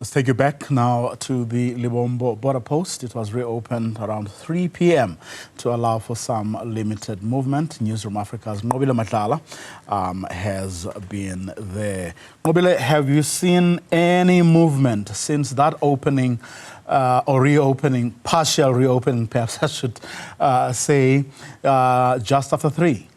Let's take you back now to the Lebombo border post. It was reopened around 3 p.m. to allow for some limited movement. Newzroom Afrika's Nqobile Madlala has been there. Nqobile, have you seen any movement since that opening or reopening, partial reopening perhaps I should say, just after 3?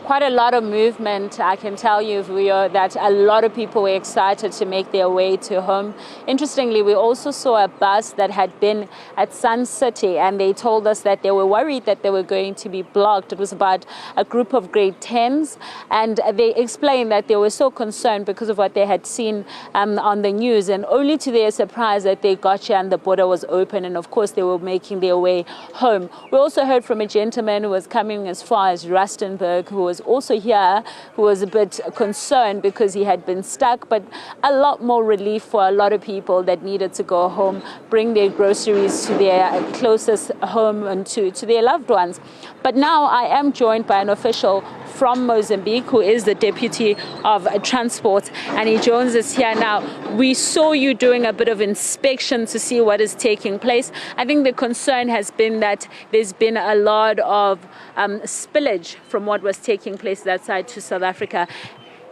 Quite a lot of movement, I can tell you, that a lot of people were excited to make their way to home. Interestingly, we also saw a bus that had been at Sun City, and they told us that they were worried that they were going to be blocked. It was about a group of grade 10s, and they explained that they were so concerned because of what they had seen on the news, and only to their surprise that they got here and the border was open, and of course they were making their way home. We also heard from a gentleman who was coming as far as Rustenburg, who was also here, who was a bit concerned because he had been stuck, but a lot more relief for a lot of people that needed to go home, bring their groceries to their closest home and to their loved ones. But now I am joined by an official from Mozambique who is the Deputy of Transport, and he joins us here now. We saw you doing a bit of inspection to see what is taking place. I think the concern has been that there's been a lot of spillage from what was taking place that side to South Africa.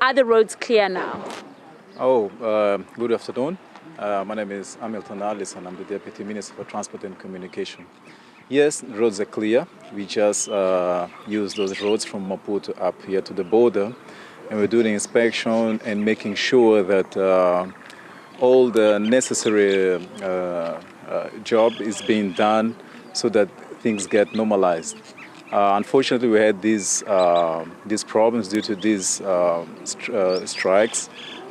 Are the roads clear now? Good afternoon. My name is Amilton, Alissone. I'm the Deputy Minister for Transport and Communication. Yes, the roads are clear. We just use those roads from Maputo up here to the border, and we're doing inspection and making sure that all the necessary job is being done so that things get normalized. Unfortunately, we had these problems due to these strikes,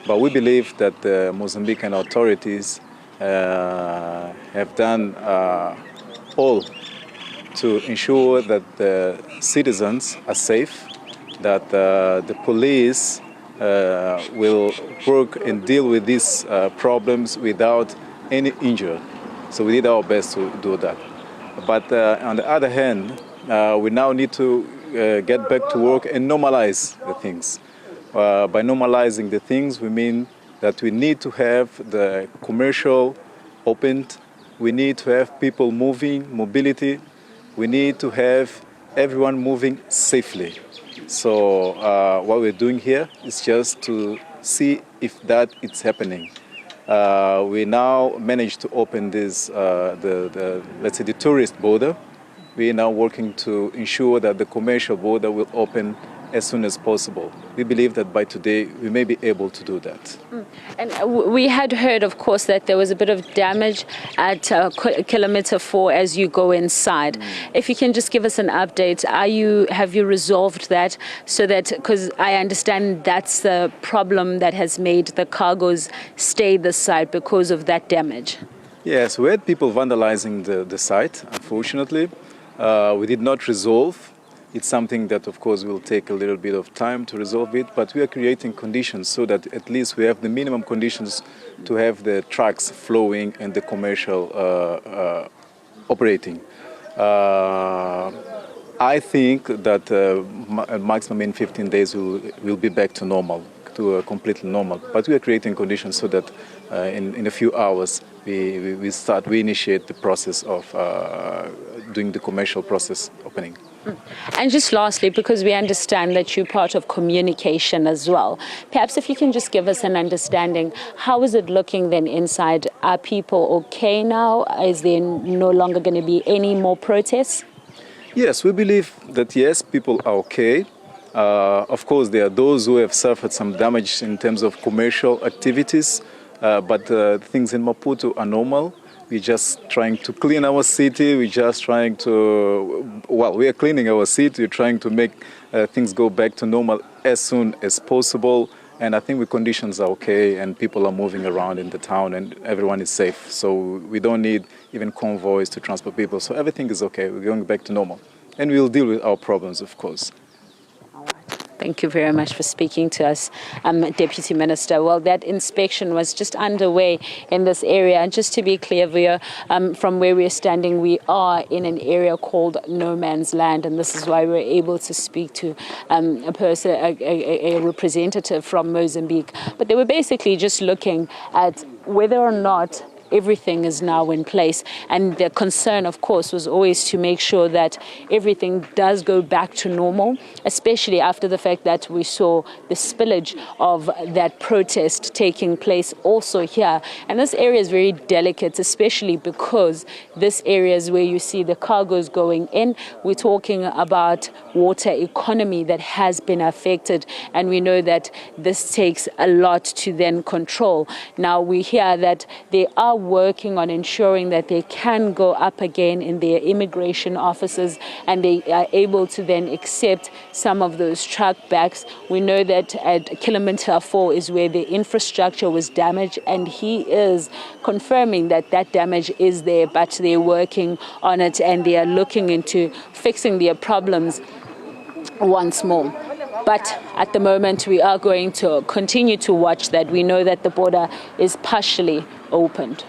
but we believe that the Mozambican authorities have done all to ensure that the citizens are safe, that the police will work and deal with these problems without any injury. So we did our best to do that. But on the other hand, we now need to get back to work and normalize the things. By normalizing the things, we mean that we need to have the commercial opened, we need to have people moving, mobility, we need to have everyone moving safely. So what we're doing here is just to see if that is happening. We now managed to open this, let's say, the tourist border. We are now working to ensure that the commercial border will open as soon as possible. We believe that by today we may be able to do that. And we had heard, of course, that there was a bit of damage at kilometer 4 as you go inside. If you can just give us an update, have you resolved that so that, because I understand that's the problem that has made the cargoes stay this side because of that damage? Yes, we had people vandalizing the site, unfortunately. We did not resolve. It's something that, of course, will take a little bit of time to resolve it, but we are creating conditions so that at least we have the minimum conditions to have the trucks flowing and the commercial operating. I think that maximum in 15 days we'll be back to normal, to completely normal. But we are creating conditions so that in a few hours we initiate the process of doing the commercial process opening. And just lastly, because we understand that you're part of communication as well, perhaps if you can just give us an understanding, how is it looking then inside? Are people okay now? Is there no longer going to be any more protests? Yes, we believe that yes, people are okay. Of course, there are those who have suffered some damage in terms of commercial activities, but things in Maputo are normal. We're just trying to clean our city. We're just trying to, we are cleaning our city. We're trying to make things go back to normal as soon as possible. And I think the conditions are okay and people are moving around in the town and everyone is safe. So we don't need even convoys to transport people. So everything is okay. We're going back to normal. And we'll deal with our problems, of course. All right. Thank Thank you very much for speaking to us, Deputy Minister. Well, that inspection was just underway in this area. And just to be clear, from where we're standing, we are in an area called No Man's Land. And this is why we're able to speak to a representative from Mozambique. But they were basically just looking at whether or not everything is now in place. And the concern, of course, was always to make sure that everything does go back to normal, especially after the fact that we saw the spillage of that protest taking place also here. And this area is very delicate, especially because this area is where you see the cargoes going in. We're talking about water economy that has been affected, and we know that this takes a lot to then control. Now we hear that they are working on ensuring that they can go up again in their immigration offices, and they are able to then accept some of those truck backs. We know that at kilometer 4 is where the infrastructure was damaged, and he is confirming that that damage is there, but they're working on it and they are looking into fixing their problems once more. But at the moment, we are going to continue to watch that. We know that the border is partially opened.